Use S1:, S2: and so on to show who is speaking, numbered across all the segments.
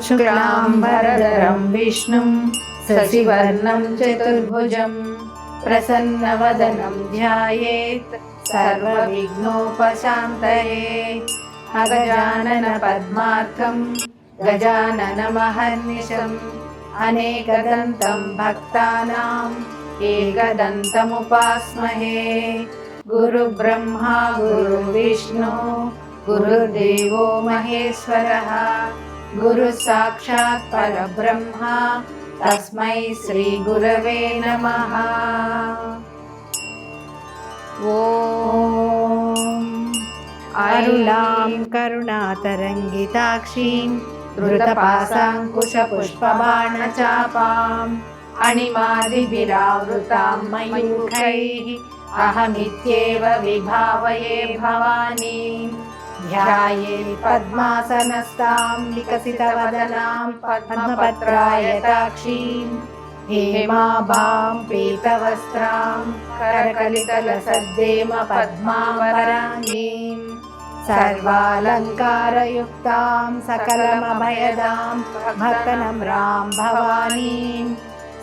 S1: शुक्लांबरधरं विष्णुं शशिवर्णं चतुर्भुजं प्रसन्नवदनं ध्यायेत् सर्वविघ्नोपशान्तये। अगजानन पद्मार्कं गजाननमहर्निशम् अनेकदन्तं भक्तानाम् एकदन्तमुपास्महे। गुरुब्रह्मा गुरुर्विष्णु गुरुर्देवो महेश्वरः गुरु साक्षात् परब्रह्म तस्मै श्री गुरवे नमः। ओम अरुणां करुणातरङ्गिताक्षीं धृतपाशाङ्कुशपुष्पबाणचापाम् अणिमादिभिरावृतां मयूखैः अहमित्येव विभावये भवानीं। ध्यायेत् पद्मासनस्तां विकसितवदनां पद्मपत्रायताक्षीं हेमाभां पीतवस्त्रां करकलितलसद्देम पद्मावराङ्गीं सर्वालङ्कारयुक्तां सकलमभयदां भक्तनम्रां भवानीं।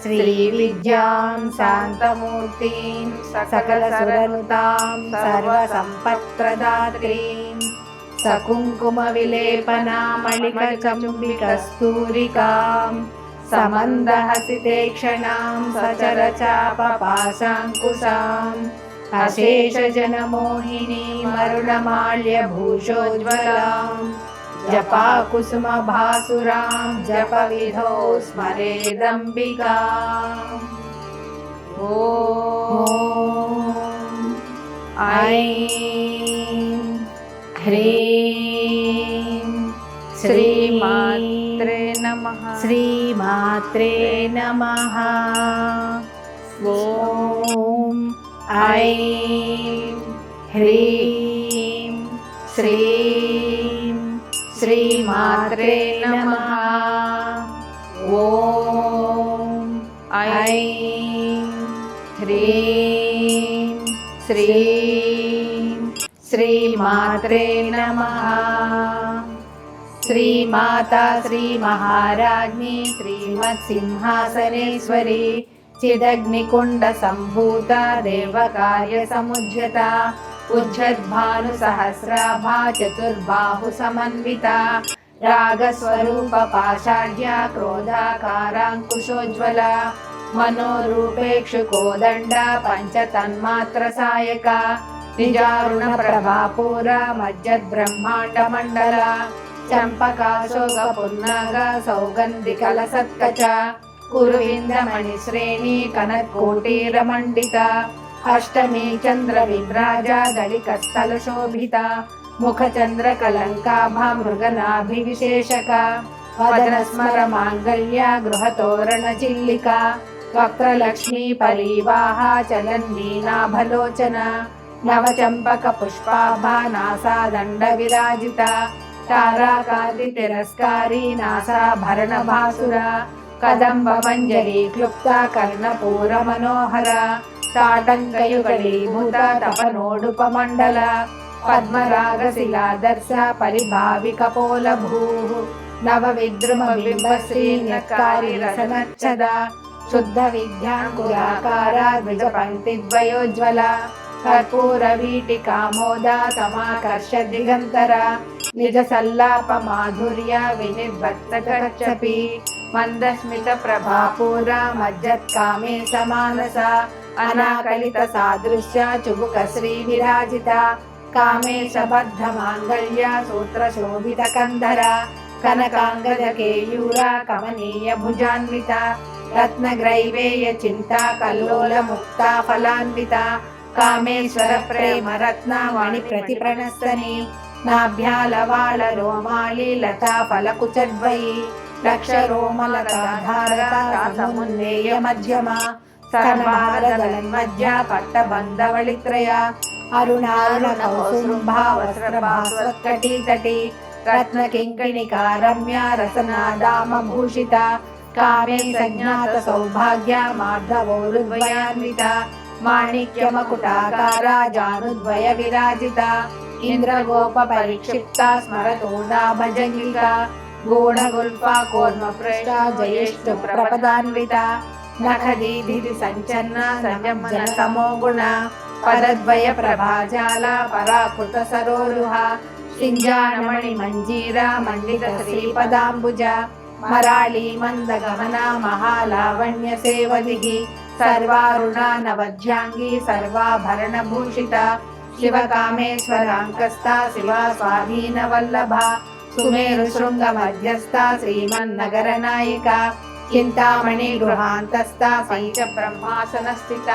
S1: श्रीविद्यां शान्तमूर्तिं सकलसुरनुतां सर्वसम्पत्प्रदात्रीं सकुङ्कुमविलेपनामणिकचुम्बिकस्तूरिकां समन्दहसितेक्षणां सचरचापपाशाङ्कुशाम् अशेषजनमोहिनीं अरुणमाल्यभूषोज्ज्वलां जपाकुसुमभासुरां जपविधौ स्मरेदम्बिकाम्। ॐ ऐं ह्रीं श्रीमात्रे नमः। श्रीमात्रे नमः। ॐ ऐं ह्रीं श्रीं श्रीमात्रे नमः। ॐ ऐं ह्रीं श्रीं श्रीमात्रे नमः। श्रीमाता श्रीमहाराज्ञी श्रीमत्सिंहासनेश्वरी चिदग्निकुण्डसम्भूता देवकार्यसमुज्झता उज्झद्भानुसहस्राभा चतुर्बाहुसमन्विता रागस्वरूपपाषाढ्या क्रोधाकाराङ्कुशोज्ज्वला मनोरूपेक्षुकोदण्डा पञ्चतन्मात्रसायका निजारुणप्रभापूरा मज्जद्ब्रह्माण्डमण्डला चम्पकाशोकपुन्नागा सौगन्धिकलसत्कचा कुरुविन्दमणिश्रेणी कनत्कोटीरमण्डिता अष्टमी चन्द्रविभ्राजा दलिकस्थलशोभिता मुखचन्द्रकलङ्काभा मृगनाभिविशेषका वदनस्मरमाङ्गल्या गृहतोरणचिल्लिका वक्त्रलक्ष्मी परीवाहा चलन्मीनाभलोचना नवचम्पकपुष्पाभा नासादण्डविराजिता ताराकान्तितिरस्कारी नासाभरणभासुरा कदम्बमञ्जरी क्लुप्ता कर्णपूरमनोहरा ताटङ्कयुगलीभूता तपनोडुपमण्डला पद्मरागशिलादर्शा परिभाविकपोलभूः नवविद्रुमबिम्बश्री रसनच्छदा शुद्धविद्याङ्कुराकारा द्विजपङ्क्तिद्वयोज्ज्वला कर्पूरवीटिकामोदा समाकर्षद्दिगन्तरा निजसल्लापमाधुर्या विनिर्भक्तकच्छपि मन्दस्मितप्रभापूरा मज्जत्कामे समानसा अनाकलितसादृश्या चुबुकश्रीविराजिता कामेशबद्धमाङ्गल्या सूत्रशोभितकन्धरा कनकाङ्गदकेयूरा कमनीयभुजान्विता रत्नग्रैवेयचिन्ता कल्लोलमुक्ता फलान्विता कामेश्वरप्रेमरत्ना वाणिप्रतिप्रणस्तनी नाभ्यालवालरोमाली लता फलकुचद्वयी లక్షరోమలతాధారత సమున్నేయ మధ్యమా స్తనభారదళన్మధ్య పట్టబంధవళిత్రయ అరుణారుణ కౌసుంభా వస్త్రభాస్వత్కటీతటీ రత్నకింకణికా రమ్య రసనాదామభూషిత కామే సంజ్ఞాత సౌభాగ్య మాధవోరుద్వయాన్విత మాణిక్యమకుటాకార జానుద్వయ విరాజిత ఇంద్రగోప పరిక్షిప్త స్మరతోడా భజంగిక గూఢగుల్ఫా కూర్మపృష్ట జయేష్టు ప్రపదాన్విత నఖదీధిది సంచన్న సంయమన సమోగుణ పదద్వయ ప్రభాజాల పరాకృత సరోరుహ సింజానమణి మంజీర మండిత శ్రీపదాంబుజ మరాళీ మందగమన మహాలావణ్య సేవదిహి సర్వారుణ నవధ్యాంగి సర్వాభరణ భూషిత శివకామేశ్వరాంకస్థ శివ స్వాధీన వల్లభ సుమేరు శృంగ మధ్యస్థ శ్రీమన్నగర నాయిక చింతామణి గృహాంతస్థ పంచ బ్రహ్మాసన స్థిత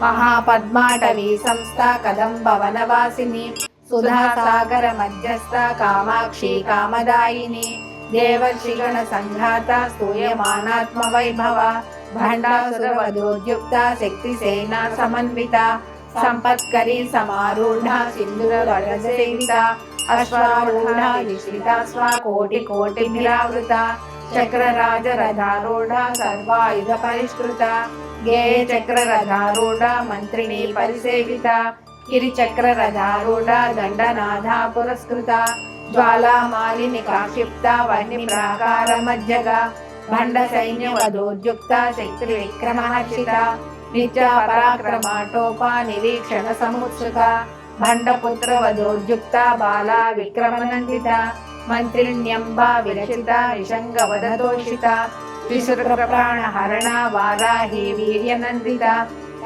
S1: మహాపద్మాటవీ సంస్థ కదంబవనవాసిని సుధాసాగర మధ్యస్థ కామాక్షి కామదాయిని దేవర్షిగణ సంఘాత స్తూయమానాత్మ వైభవ భండాసురవధోద్యుక్త శక్తి సేనా సమన్విత సంపత్కరీ సమారూఢ సింధూరరసేవిత అశ్వారూఢ విశ్రిత స్వకోటి కోటి నిరావృత చక్రరాజరథారూఢ సర్వాయుధ పరిష్కృత గేయ చక్రరథారూఢ మంత్రిణీ పరిసేవిత గిరిచక్రరథారూఢ దండనాథ పురస్కృత జ్వాలామాలిని కాక్షిప్త వహ్ని ప్రాకార మధ్యగ భండ సైన్య వధోద్యుక్త శక్తి విక్రమహర్షిత నిత్య పరాక్రమాటోప నిరీక్షణ సముత్సుక భండపుత్ర వధోద్యుక్త బాలా విక్రమనందిత మంత్రిణ్యంబ విరచిత విషంగవదతోషిత విసుర ప్రాణహరణ వారాహి వీర్యనందిత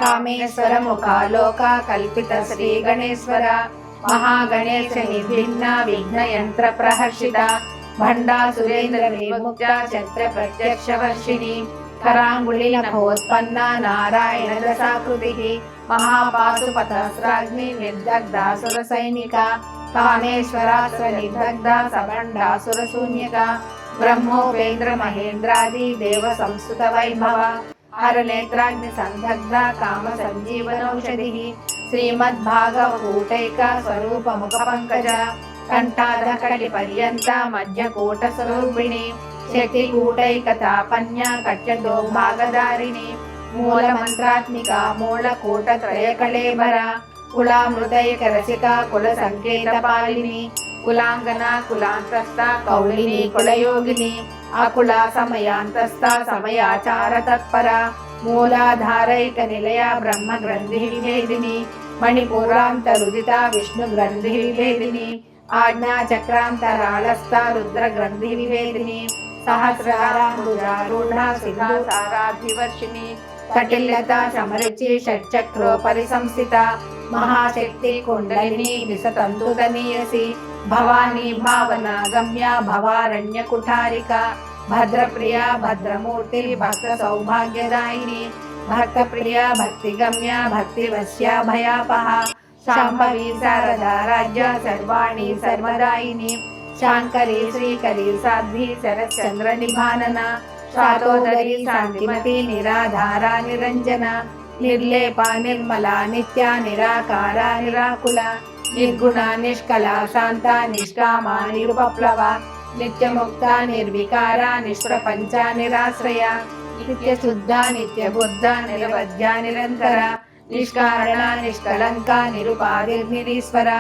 S1: కామేశ్వర ముఖాలోక కల్పిత శ్రీ గణేశ్వర మహాగణేశ నిర్భిన్న విఘ్నయంత్ర ప్రహర్షిత భండాసురేంద్ర విముక్త ఛత్ర ప్రత్యక్ష వర్షిణి కరాంగుళి నభోత్పన్న నారాయణ దశాకృతి మహాపాశుపతస్రాగ్ని నిర్దగ్ధాసుర సైనిక కామేశ్వరాస్త్ర నిర్దగ్ధ సభండాసుర శూన్యక బ్రహ్మోపేంద్ర మహేంద్రాది దేవ సంస్కృత వైభవ హరనేత్రాగ్ని సందగ్ధ కామ సంజీవనౌషధి శ్రీమద్భాగవకూటైక స్వరూప ముఖ పంకజ కంఠాధకటి పర్యంత మధ్యకూట స్వరూపిణి శక్తి కూటైక తాపన్య కట్యదో భాగదారిణి మూల మంత్రాత్మిక మూల కూట త్రయ కళేబర కులామృతైక రసిక కుల సంకేత పాలిని కులాంగన కులాంతస్థ కౌళిని కులయోగిని అకుల సమయాంతస్థ సమయాచార తత్పర మూలాధారైక నిలయ బ్రహ్మ గ్రంథి విభేదిని మణిపూరాంతరుదిత విష్ణు గ్రంథి విభేదిని ఆజ్ఞా చక్రాంతరాళస్థ రుద్ర గ్రంథి విభేదిని సహస్రారాంబుజారూఢ సిద్ధాసారాభివర్షిణి కటిల్లత సమరుచి షట్చక్రోపరి సంస్థిత మహాశక్తి కుండలిని విసతంతుతనీయసి భవానీ భావన గమ్య భవారణ్య కుఠారిక భద్రప్రియ భద్రమూర్తి భక్త సౌభాగ్యదాయిని భక్త ప్రియ భక్తి గమ్య భక్తి వశ్య భయాపహ శాంభవి శారదా రాజ్య సర్వాణి సర్వదాయిని శాంకరి శ్రీకరి సాధ్వి శరశ్చంద్ర నిభానన శాతోదరి శాంతిమతి నిరాధార నిరంజన నిర్లేప నిర్మల నిత్య నిరాకార నిరాకుల నిర్గుణ నిష్కల శాంత నిష్కామ నిరుపప్లవ నిత్యముక్త నిర్వికార నిష్ప్రపంచ నిరాశ్రయ నిత్య శుద్ధ నిత్య బుద్ధ నిరవధ్య నిరంతర నిష్కారణ నిష్కలంక నిరుపాధిర్నిరీశ్వర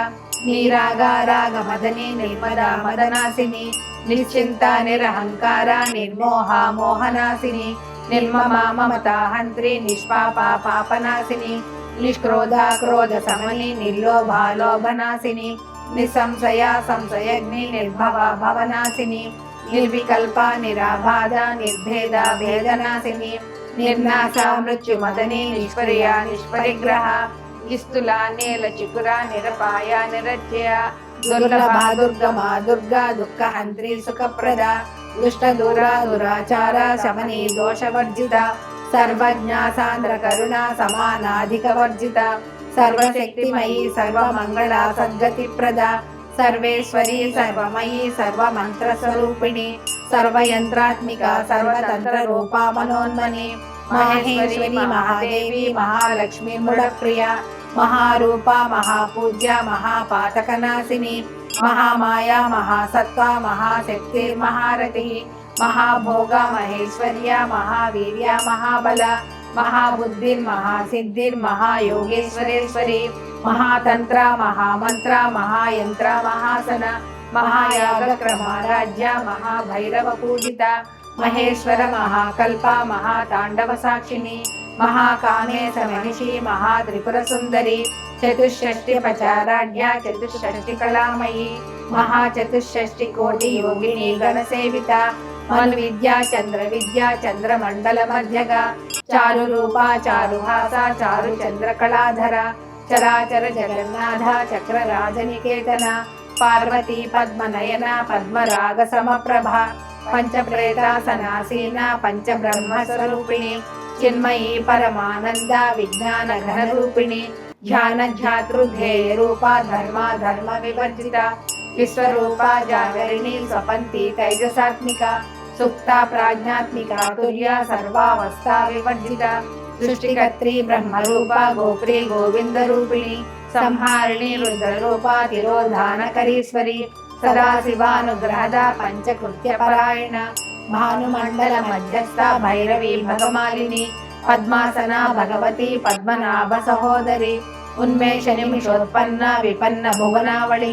S1: నీరాగ రాగ మదని నిర్మద మదనాశిని నిశ్చింత నిరహంకార నిర్మోహ మోహనాశిని నిర్మమ మమతాహంత్రి నిష్పాప పాపనాశిని నిష్క్రోధ క్రోధ సమని నిర్లోభ లోభనాశిని నిస్సంశయ సంశయగ్ని నిర్భవ భవనాశిని నిర్వికల్ప నిరాబాధ నిర్భేద భేదనాశిని నిర్నాశ మృత్యుమదని నిష్పర్య నిష్పరిగ్రహ నిస్తుల నేల చికుర నిరపాయ నిరజ్య దుర్లభ దుర్గమా దుర్గా దుఃఖహంత్రి సుఖప్రద దుష్ట దూర దురాచార శమని దోషవర్జిత సర్వజ్ఞ సాంద్ర కరుణ సమానాధిక వర్జిత సర్వశక్తిమయీ సర్వమంగళ సద్గతి ప్రద సర్వేశ్వరి సర్వమయీ సర్వమంత్ర స్వరూపిణి सर्वयंत्रात्मिका सर्वतंत्र रूपा मनोन्मनी महेश्वरी महादेवी महालक्ष्मी मुडप्रिया महारूपा महापूज्या महापातकनाशिनी महामाया महासत्वा महाशक्ति महारथी महाभोगा महेश्वर्या महावीर्या महाबला महाबुद्धिर् महासिद्धिर् महायोगेश्वरेश्वरी महातंत्र महामंत्र महायंत्र महासन महायागक्रमाराध्या महाभैरव पूजिता महेश्वर महाकल्पा महातांडव साक्षिणी महाकामेश महिषी महात्रिपुर सुंदरी चतुष्षष्टि पचाराढ्या चतुष्षष्टि कलामयी महाचतुष्षष्टि कोटि योगिनी गणसेविता मन्विद्या चंद्रमंडल मध्यगा चारु रूपा चारुहासा चारु चंद्र कलाधरा चराचर जगन्नाथ चक्र राजनिकेतना पार्वती पद्मनयना पद्मराग समप्रभा पंचप्रेतासनासीना पंचब्रह्म स्वरूपिणी चिन्मयी परमानंद विज्ञान घन रूपिणी ध्यान ध्यातृध्येय रूपा धर्म विवर्जिता विश्वरूपा जागरिणी स्वपंती तैजसात्मिका सुप्ता प्राज्ञात्मिका तुर्या सर्वावस्था विवर्जिता सृष्टिकर्त्री ब्रह्मरूपा गोप्री गोविंद रूपिणी संहारिणी रुद्ररूपा तिरोधानकरीश्वरी सदा शिवानुग्रहदा पंचकृत्यपरायण भानुमंडल मध्यस्था भैरवी भगमालिनी पद्मासना भगवती पद्मनाभ सहोदरी उन्मेष निमिषोत्पन्ना विपन्न भुवनावळि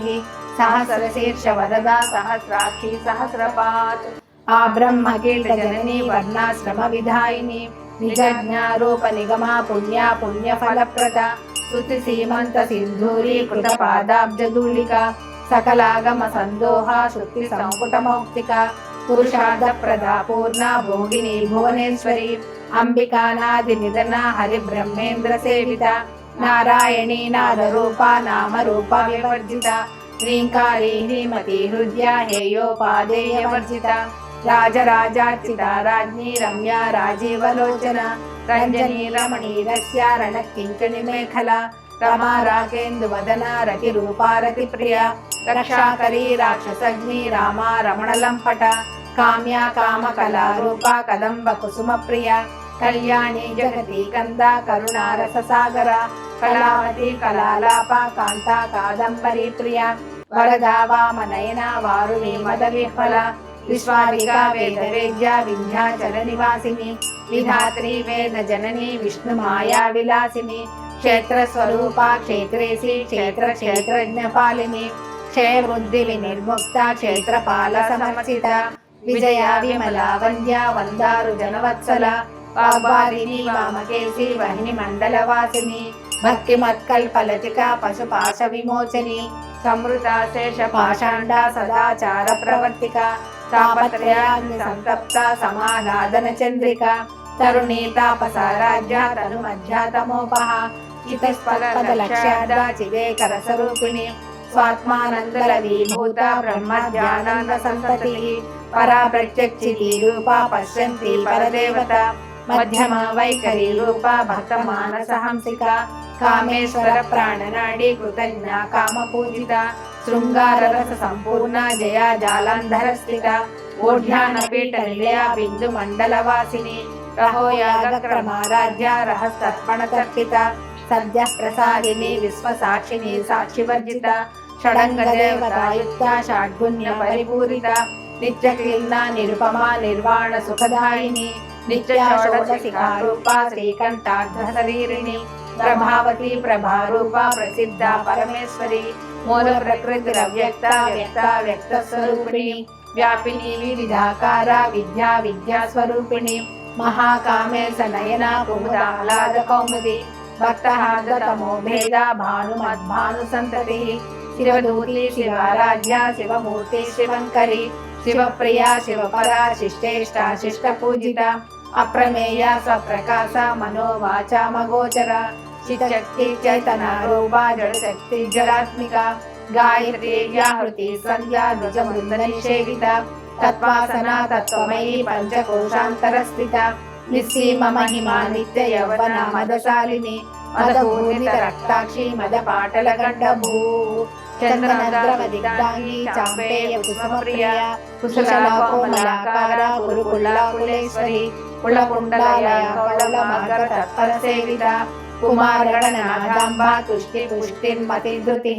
S1: सहस्रशीर्ष वरदा सहस्राक्षी सहस्रपात् आ ब्रह्मकीट जननी वर्णाश्रम विधायिनी निजज्ञारूप निगमा पुण्या पुण्यफलप्रदा स्तुति सीमंत सिंधूरी कृत पादाब्जधूलिका सकलागम संदोहा श्रुति संपुट मौक्तिका पुरुषार्थ प्रदा पूर्णा भोगिनी भुवनेश्वरी अंबिकानादि निधना हरि ब्रह्मेन्द्र सेविता नारायणी नादरूपा नाम रूपा विवर्जिता ह्रींकारी ह्रीमती हृदया हेयोपादेय वर्जिता राजराजार्चिता राज्ञी रम्या राजीवलोचना रंजनी रमणी रस्या रणकिंकिणी मेखला रमा राकेन्दुवदना रतिरूपा रतिप्रिया रक्षाकरी राक्षसग्नि रामा रमणलंपटा काम्या कामकला रूपा कदम्ब कुसुम प्रिया कल्याणी जगती कंदा करुणा रससागरा कलावती कलालापा कांता कादंबरी प्रिया वरदा वामनयना वारुणी मदविह्वला विश्वादिका वेदवेद्या विंध्याचल निवासिनी विधात्री वेद जननी विष्णु माया विलासिनी क्षेत्र स्वरूपा क्षेत्रेसी क्षेत्र क्षेत्रज्ञपालिनी क्षय वृद्धि विनिर्मुक्ता क्षेत्रपाल समर्चिता विजया विमला वंद्या वंदारु जनवत्सला वाग्वारिणी वामकेशी वहिनी मंडलवासिनी भक्तिमत्कल्पलतिका पशुपाश विमोचनी समृता शेष पाषांडा सदाचार प्रवर्तिका तापत्रयाग्नि संतप्ता समालादन चंद्रिका तरुणी तापसाराध्या तनुमध्या तमोपहा चितस्पदलक्ष्यादा चिदेकर स्वरूपिणी स्वात्मानंदलवीभूता ब्रह्मज्ञानंद संततिः परा प्रत्यक्षिति रूपा पश्यन्ति परदेवता मध्यमा वैखरी रूपा भक्तमानसहंसिका कामेश्वर प्राणनाडी कृतज्ञा कामपूजिता शृंगार रस संपूर्णा जया जालंधर स्थिता ओढ्यान पीठ निलया बिंदु मंडल वासिनी रहो यागक्रमाराध्या रहस्तर्पण तर्पिता सद्य प्रसादिनी विश्वसाक्षिणी साक्षिवर्जिता षडंग देवता युक्ता षड्गुण्य परिपूरिता नित्य क्लीना निरुपमा निर्वाण सुखदायिनी नित्य षोडशिखा रूपा श्रीकंठार्ध शरीरिणी प्रभावती प्रभारूपा प्रसिद्धा परमेश्वरी मूल प्रकृतिरव्यक्ता व्यक्ता व्यक्त स्वरूपिणी व्यापिनी विविधाकारा विद्या विद्या स्वरूपिणी महाकामेश नयना कुमुदाह्लाद कौमुदी भक्तहार्द तमो भेदा भानुमद्भानु संततिः शिवदूती शिवाराध्या शिवमूर्ति शिवंकरी शिवप्रिया शिवपरा शिष्टेष्टा शिष्टपूजिता अप्रमेया स्वप्रकाशा मनोवाचा मगोचरा चित्शक्ति चैतन्यरूपा जडशक्ति जडात्मिका गायत्री व्याहृति संध्या ध्वजवृन्दनिषेविता तत्त्वासना तत्त्वमयी पंचकोशान्तरस्थिता निस्सीम महिमा नित्य यौवना मदशालिनी मदपूर्णित रक्ताक्षी मदपाटलगण्डभू చందనద్రవదిగ్ధాంగి చాంపేయ కుసుమప్రియ కుశల కోమలాకార గురుకులాకులేశ్వరి కులకుండలయ కౌల మకర తత్పర సేవిత కుమారగణనాదాంబా తుష్టి పుష్టిర్మతి ధృతి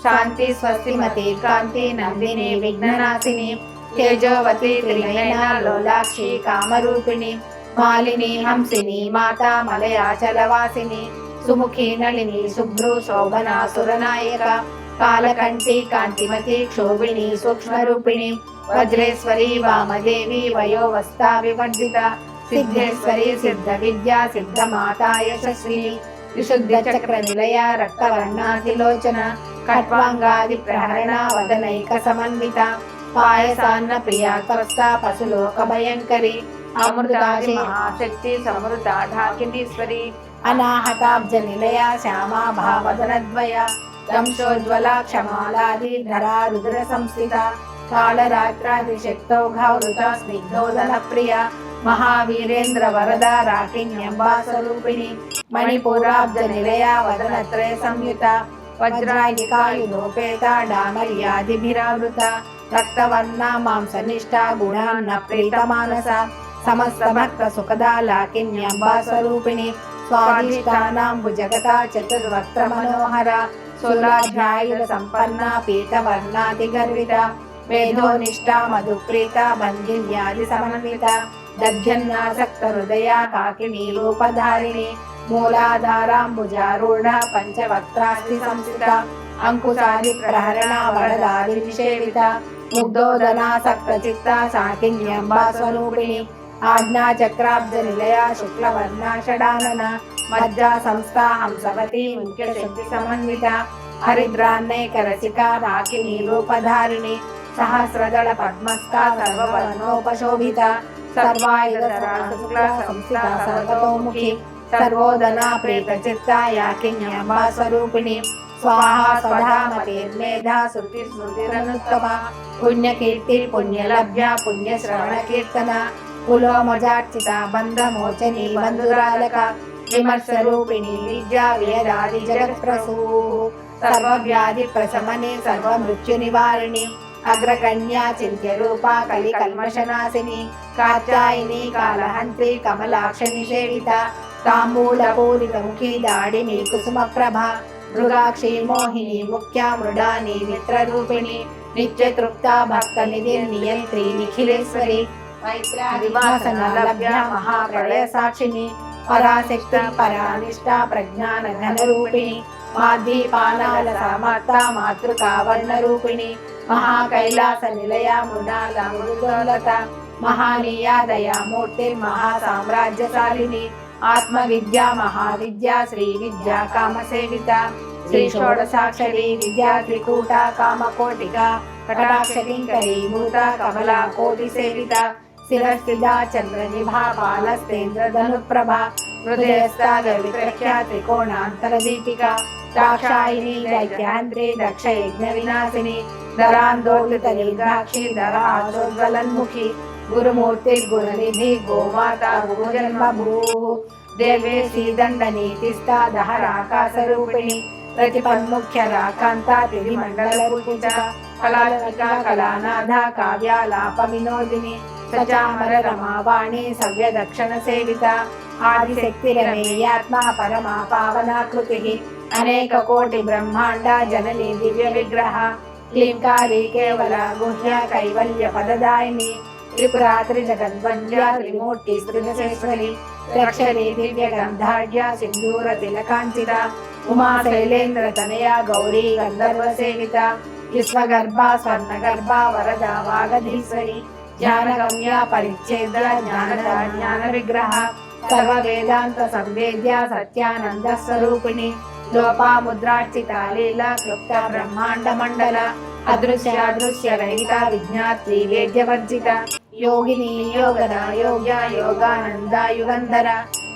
S1: శాంతి స్వస్తిమతి కాంతి నందిని విఘ్ననాశిని తేజోవతి త్రినయన లోలాక్షి కామరూపిణి మాలిని హంసిని మాతా మలయాచలవాసిని సుముఖి నళిని శుభ్రు శోభనా సురనాయక కాలకంఠి కాంతిమతి క్షోభిణి సూక్ష్మరూపిణి వజ్రేశ్వరి వామదేవి వయోవస్థా వివర్జిత సిద్ధేశ్వరి సిద్ధ విద్యా సిద్ధ మాతా యశస్విని విశుద్ధ చక్ర నిలయ రక్తవర్ణాతిలోచన ఖట్వాంగాది ప్రహరణ వదనైక సమన్విత పాయసాన్న ప్రియా త్వస్త పశులోక భయంకరి అమృతాది మహాశక్తి సమృత ఢాకినీశ్వరి అనాహతాబ్జ నిలయ శ్యామా భావదనద్వయ దంశోజ్వల క్షమాలాది ధరా రుద్ర సంస్థిత కాళరాత్రాది శక్తౌఘావృత స్నిగ్ధోదన ప్రియ మహావీరేంద్ర వరద రాకిణ్యంబా స్వరూపిణి మణిపూరాబ్జ నిలయ వదనత్రయ సంయుత వజ్రాయికాయుధోపేత డామర్యాదిభిరావృత రక్తవర్ణ మాంసనిష్ట గుణాన్న ప్రీతమానస సమస్త భక్త సుఖదా లాకిన్యంబా స్వరూపిణి స్వాదిష్టానాంబు జగత చతుర్వక్త్ర మనోహర సోలాధ్యాయుల సంపన్న పీతవర్ణాది గర్విత వేదోనిష్ట మధుప్రీత బంధిన్యాది సమన్విత దధ్యన్నాసక్త హృదయ కాకినీ రూపధారిణి మూలాధారాంబుజారూఢ పంచవక్త్రాస్తి సంస్థిత అంకుశాది ప్రహరణ వరదాది నిషేవిత ముగ్ధోదనాసక్త చిత్త సాకిన్యంబా స్వరూపిణి ఆజ్ఞా చక్రాబ్జ నిలయ శుక్లవర్ణ షడానన మజ్జా సంస్థా హంసవతి ముఖ్య శక్తి సమన్విత హరిద్రాన్నైక రసిక రాకిని రూపధారిణి సహస్రదళ పద్మస్థ సర్వవర్ణోపశోభిత సర్వాయుధ శుక్ల సంస్థిత సర్వతోముఖి సర్వోదనా ప్రేత చిత్త యాకిన్యంబా స్వరూపిణి స్వాహా స్వధా మతేర్మేధా శృతి స్మృతిరనుత్తమ పుణ్యకీర్తి పుణ్యలభ్య పుణ్యశ్రవణ కీర్తన కులోమజార్చిత బంధమోచని బంధురాలక విమర్శ రూపిణి విద్యా వేదాది జగత్ప్రసూ సర్వవ్యాధి ప్రశమని సర్వమృత్యు నివారిణి అగ్రకన్యా చింత్య రూపా కలి కల్మషనాశిని కాత్యాయిని కాలహంత్రి కమలాక్ష నిషేవిత తాంబూల పూరిత ముఖి దాడిని కుసుమ ప్రభ మృగాక్షి మోహిని ముఖ్య మృడాని మిత్రరూపిణి నిత్య తృప్త భక్త నిధి నియంత్రి నిఖిలేశ్వరి లభ్య మహాప్రళయ సాక్షిని పరాశక్తి పరానిష్ట ప్రజ్ఞాన ఘన రూపిణి మాధీపానాల సమర్థ మాతృకా వర్ణ రూపిణి మహాకైలాస నిలయ మృణాల మృదులత మహానీయ దయామూర్తి మహాసామ్రాజ్యశాలిని ఆత్మ విద్యా మహావిద్యా శ్రీ విద్యా కామసేవిత శ్రీ షోడశాక్షరి విద్యా త్రికూట కామకోటిక కటాక్ష కింకరీ భూత కమలా కోటి సేవిత శిరస్థిత చంద్రనిభా బాలస్తేంద్ర ధనుప్రభ హృదయస్థ గవిత్రఖ్య త్రికోణాంతర దీపిక దాక్షాయిని దైత్యాంత్రి దక్ష యజ్ఞ వినాశిని ధరాందోళిత నిర్ఘాక్షి ధరాచోజ్వలన్ముఖి గురుమూర్తి గుణనిధి గోమాత భూజన్మ భూ దేవే శ్రీదండ నీతిస్థ దహరాకాశ రూపిణి ప్రతిపన్ముఖ్య రాకాంత త్రిది మండల పూజిత కళాత్మిక కళానాథ కావ్యాలాప వినోదిని సచామర రమావాణి సవ్య దక్షిణ సేవిత ఆదిశక్తి రమేయాత్మ పరమా పావనాకృతి అనేక కోటి బ్రహ్మాండ జనని దివ్య విగ్రహ క్లీంకారి కేవల గుహ్య కైవల్య పదదాయిని త్రిపురాత్రి జగద్వంద్య త్రిమూర్తి శ్రీశేశ్వరి త్రక్షరి దివ్య గంధాఢ్య సింధూర తిలకాంచిత ఉమా శైలేంద్ర తనయ గౌరీ గంధర్వ సేవిత విశ్వగర్భ స్వర్ణగర్భ వరద వాగధీశ్వరి జ్ఞానగమ్య పరిచ్ఛేద జ్ఞాన విగ్రహ సర్వ వేదాంత సంవేద్య సత్యానంద స్వరూపిణి లోపాముద్రార్చిత లీల క్లుప్త బ్రహ్మాండ మండల అదృశ్య రహిత విజ్ఞాత్రి వేద్యవర్జిత యోగిని యోగన యోగ్య యోగానంద యుగంధర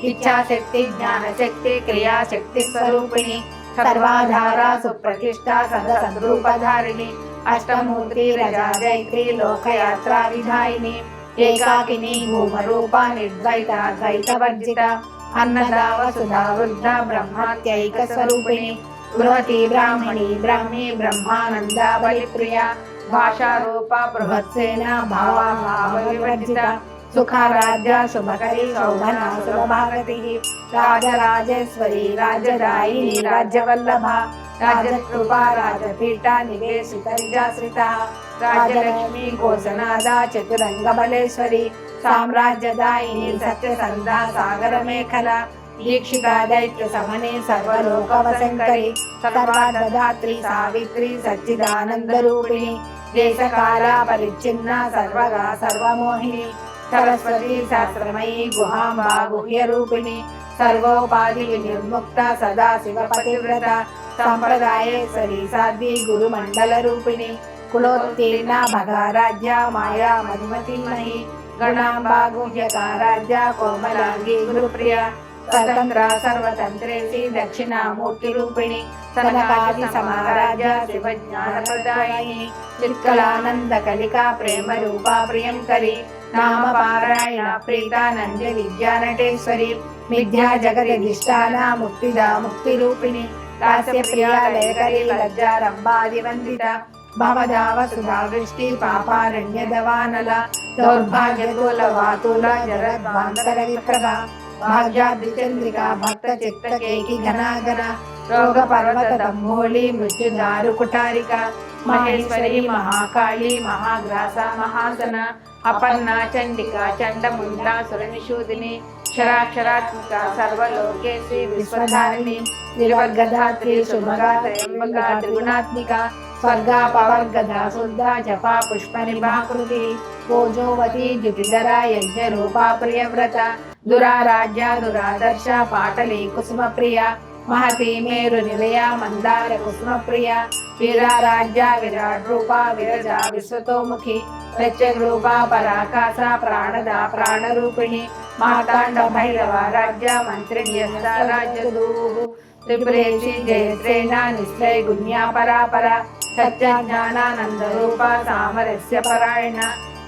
S1: ఇచ్ఛాశక్తి జ్ఞానశక్తి క్రియాశక్తి స్వరూపిణి సర్వాధార సుప్రతిష్ఠ సదసద్రూపధారిణి అష్టమూర్తి రజాజైత్రి లోకయాత్రా విధాయిని ఏకాకిని భూమరూప నిర్ద్వైత ద్వైత వర్జిత అన్నదా వసుధా వృద్ధ బ్రహ్మాత్యైక స్వరూపిణి बृहती ब्राह्मणी ब्राह्मी ब्रह्मानंदा बलिप्रिया भाषारूपा बृहत्सेना भावाभावविवर्जिता सुखाराध्या शुभकरी शोभना शुभभागतिः राजराजेश्वरी राज्यदायिनी राज्यवल्लभा राजकृपा राजपीठा निवेशितविजाश्रिता राजलक्ष्मी कोसनादा चतुरंगबलेश्वरी साम्राज्यदायिनी सत्यसंधा सागरमेखला दीक्षिता दैत्य समने सर्वलोकवशंकरी सर्वादात्री सावित्री सच्चिदानंद रूपिणी देशकाला परिच्छिन्ना सर्वगा सर्वमोहिनी सरस्वती शास्त्रमयी गुहांबा गुह्य रूपिणी सर्वोपाधि विनिर्मुक्ता सदा शिवपतिव्रता संप्रदायेश्वरी साध्वी गुरुमंडल रूपिणी कुलोत्तीर्णा भगाराध्या माया मधुमतीमयी गणांबा गुह्यकाराध्या कोमलांगी गुरुप्रिया स्वतंत्र सर्वतंत्रेसी दक्षिणामूर्ति रूपिणी सनकादि समाराध्या शिवज्ञानप्रदायिनी चित्कलानंद कलिका प्रेम रूपा प्रियंकरी नाम पारायण प्रीतानंद विद्या नटेश्वरी मिथ्या जगदिष्टाना मुक्तिदा मुक्ति रूपिणी दास्य प्रिया लयकरी लज्जा रंबादिवंदिता भवदाव सुधा वृष्टि पापारण्य दवानला दौर्भाग्य तोल वातुला जरद्वांतर विप्रभा भाग्याद्रिचंद्रिका भक्त चित्त केकी घनाघना रोग पर्वत दंभोली मृत्युदारु कुटारिका महेश्वरी महाकाली महाग्रासा महासना अपन्ना चंडिका चंडमुंडा सुरनिषूदिनी क्षराक्षरात्मिका सर्वलोकेश्वरी विश्वधारिणी निर्वगधात्री शुभगा त्र्यंबका त्रिगुणात्मिका स्वर्गा पवर्गदा शुद्धा जपा पुष्पनिभाकृति ओजोवती द्युतिधरा यज्ञ रूपा प्रियव्रता दुराराध्या दुरादर्शा पाटली कुसुम प्रिया महती मेरु निलया मंदार कुसुम प्रिया वीराराध्या विराट रूपा विरजा विश्वतोमुखी प्रत्यग रूपा पराकाशा प्राणदा प्राणरूपिणी मार्तांड भैरवा राज्या मंत्रिणी राज्यदूः त्रिपुरेशी जयश्रेणा निश्चय गुण्या परापरा सत्य ज्ञानानंद रूपा सामरस्य परायण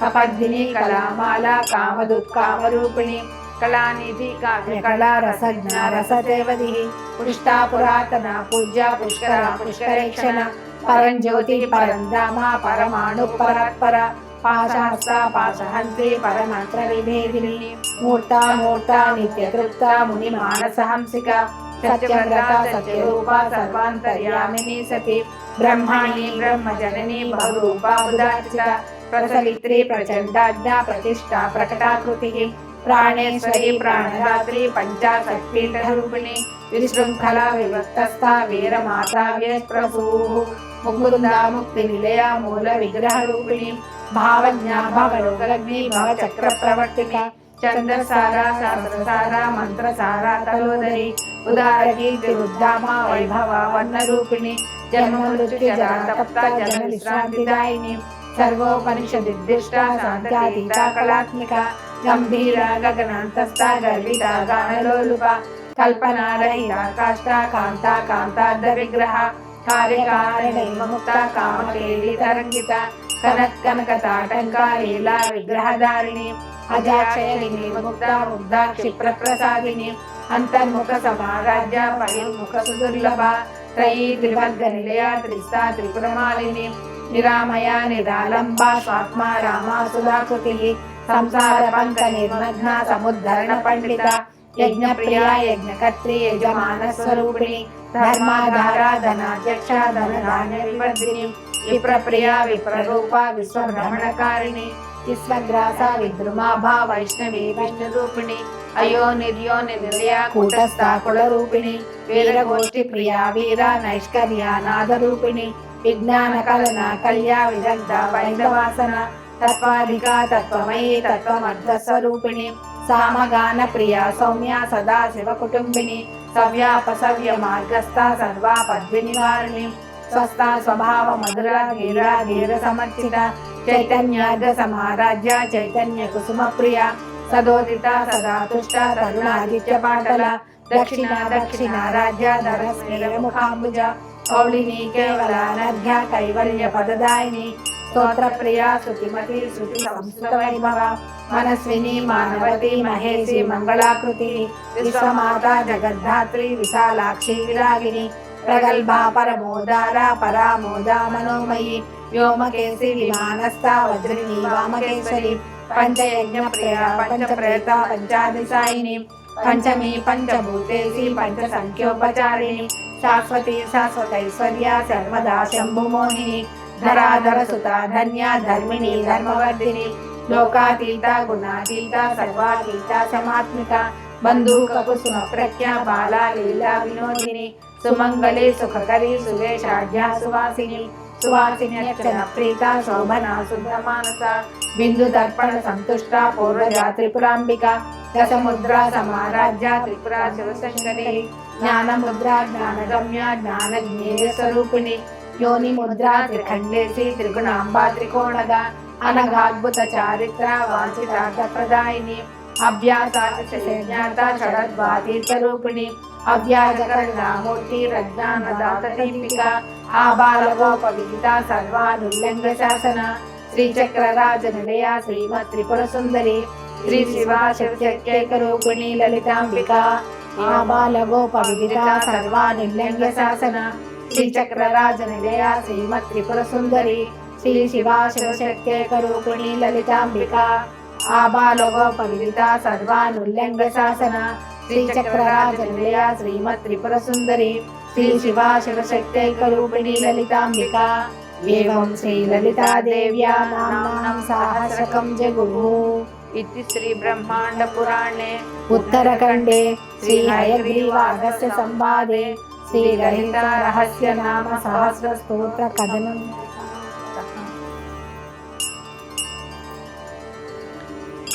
S1: अपद्धिनी कलामाला कामदुत्कामरूपिणी कलानिधि काव्य कला रसज्ञा रसदेवदी पुष्टा पुरातना पूज्या पुष्करा पुष्करेक्षणा परंज्योति परंधामा परमाणु परात्परा पाशहस्ता पाशहंत्री परमंत्र विभेदिनी मूर्ता मूर्ता नित्यतृप्ता मुनि मानसहंसिका सत्यव्रता सत्यरूपा सर्वान्तर्यामिनी सती ब्रह्मणी ब्रह्मजननी बहुरूपा उदाचिता प्रसवित्री प्रचंडाज्ञा प्रतिष्ठा प्रकटाकृतिः प्राणेश्वरी प्राणदात्री पंचाशत्पीठरूपिणी विशृंखला विभक्तस्था वीरमाता व्यप्रसूः मुकुंदा मुक्तिनिलया मूल विग्रहरूपिणी भावज्ञा भवलोकलग्नी भवचक्रप्रवर्तिका चंद्रसारा शास्त्रसारा मंत्रसारा तलोदरी उदारकी तिरुद्धामा वैभवा वर्णरूपिणी जन्ममृत्युजरातप्ता जनविश्रान्तिदायिनी सर्वोपनिषदिष्टा शान्त्यातीता कलात्मिका गंभीरा गगनान्तस्था गर्विता गानलोलुपा कल्पनारहिता काष्ठा कांता कांतार्ध विग्रहा कार्यकारणैव मुक्ता कामकेली तरंगिता कनक कनकताटंका लीला विग्रहधारिणी अजाक्षयिनी मुक्ता मुग्धा क्षिप्रप्रसादिनी अंतर्मुख समाराध्या बहिर्मुख सुदुर्लभा त्रयी त्रिवर्ग निलया त्रिस्ता त्रिपुरमालिनी निरामया निरालंबा स्वात्मा रामा सुधाकृतिः संसार पंक निर्मग्ना समुद्धरण पंडिता यज्ञ प्रिया यज्ञकर्त्री यजमान स्वरूपिणी धर्माधारा धनाध्यक्षा धनधान्य विवर्धिनी विप्रप्रिया विप्ररूपा विश्वभ्रमणकारिणी विश्वग्रासा विद्रुमाभा वैष्णवी विष्णुरूपिणी अयो निर्यो निलया कूटस्था कुलरूपिणी वीरगोष्ठी प्रिया वीरा नैष्कर्या नादरूपिणी विज्ञान कलना कल्या विदग्धा वैदवासना तत्वाधिका तत्वमयी तत्वमर्धस्वरूपिणी सामगान प्रिया सौम्या सदा शिव कुटुंबिनी सव्यापसव्य मार्गस्था सर्वा पद्विनिवारिणी स्वस्था स्वभाव मधुरा धीरा धीर समर्चिता चैतन्यार्घ समाराध्या चैतन्य कुसुम प्रिया सदोदिता सदा तुष्टा तरुणादित्य पाटला दक्षिणा दक्षिणा राज्या धरस्मेर मुखाम्बुजा औलिनी केवलानर्घ्या कैवल्य पददायिनी स्तोत्र प्रिया श्रुतिमती श्रुति संस्कृत वैभवा मनस्विनी मानवती महेशी मंगलाकृति विश्वमाता जगद्धात्री विशालाक्षी विरागिनी प्रगल्भा परमोदारा परामोदा मनोमयी व्योमकेशी विमानस्था वज्रिणी वामकेश्वरी पंचयज्ञप्रिया पंचप्रेता पंचादिशायिनी पंचमी पंचभूतेशी पंचसंख्योपचारिणी शाश्वती शाश्वतैश्वर्या सर्वदा शंभुमोहिनी धराधर सुता धन्या धर्मिणी धर्मवर्धिनी लोकातीता गुणातीता सर्वातीता समात्मिका बंधुक कुसुम प्रज्ञा बाला लीला विनोदिनी सुमंगले सुखकरी सुवेशाढ्या सुवासिनी सुवासिन्यक्षण प्रीता शोभना शुद्धमानसा बिंदु दर्पण संतुष्टा पूर्वजा त्रिपुरांबिका दशमुद्रा समाराध्या त्रिपुरा शिवशंकरी ज्ञान मुद्रा ज्ञानगम्या ज्ञानज्ञेय स्वरूपिणी योनि मुद्रा त्रिखंडेशी त्रिगुणांबा त्रिकोणगा अनघाद्भुत चारित्र वांछितार्थप्रदायिनी अभ्यासाज्ञाता षडद्वातीर्थरूपिणी अव्याजकरुणामूर्ति रज्ञानदातदीपिका आबालगोपविदिता सर्वानुल्लङ्घ शासना श्रीचक्रराज निलया श्रीमत् त्रिपुर सुंदरी श्री शिवा शिवशक्त्यैकरूपिणी ललितांबिका आबालगोपविदिता सर्वानुल्लङ्घ शासना श्रीचक्रराज निलया श्रीमत् त्रिपुर सुंदरी श्री शिवा शिवशक्त्यैकरूपिणी ललितांबिका आबालगोपविदिता सर्वानुल्लङ्घ शासना श्रीचक्रराज निलया श्रीमत् त्रिपुर सुंदरी श्री शिवा शिवशक्त्यैकरूपिणी ललितांबिका एवं श्री ललिता देव्या नाम्नां सहस्रकं जगुः इति श्री ब्रह्मांड पुराणे उत्तरखंडे श्री हयग्रीवागस्त्य संवादे श्री ललिता रहस्य नाम सहस्र स्तोत्र कथनम्।